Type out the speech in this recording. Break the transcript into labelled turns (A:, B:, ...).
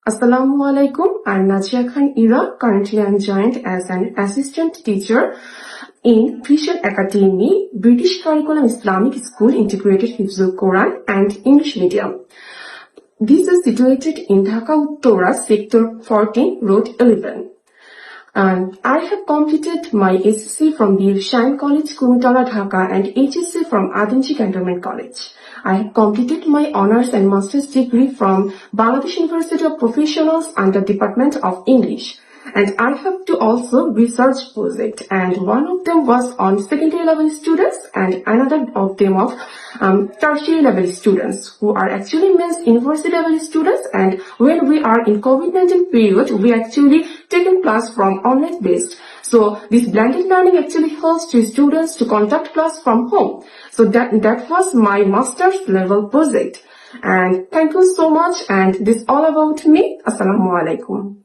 A: Assalamu alaikum. I'm Najia Khan Ira. Currently, I'm joined as an assistant teacher in Vision Academy, British Curriculum Islamic School Integrated Hifzul Quran and English Medium. This is situated in Dhaka Uttora, Sector 14, Road 11. And I have completed my SSC from Bir Shine College, Kurmitala, Dhaka, and HSC from Adinchi Cantonment College. I have completed my honors and master's degree from Bangladesh University of Professionals under Department of English. And I have to also research project, and one of them was on secondary level students and another of them of tertiary level students who are actually means university level students. And when we are in COVID-19 period, we actually taken class from online based. So this blended learning actually helps to students to conduct class from home. So that was my master's level project. And thank you so much. And this all about me. Assalamu alaikum.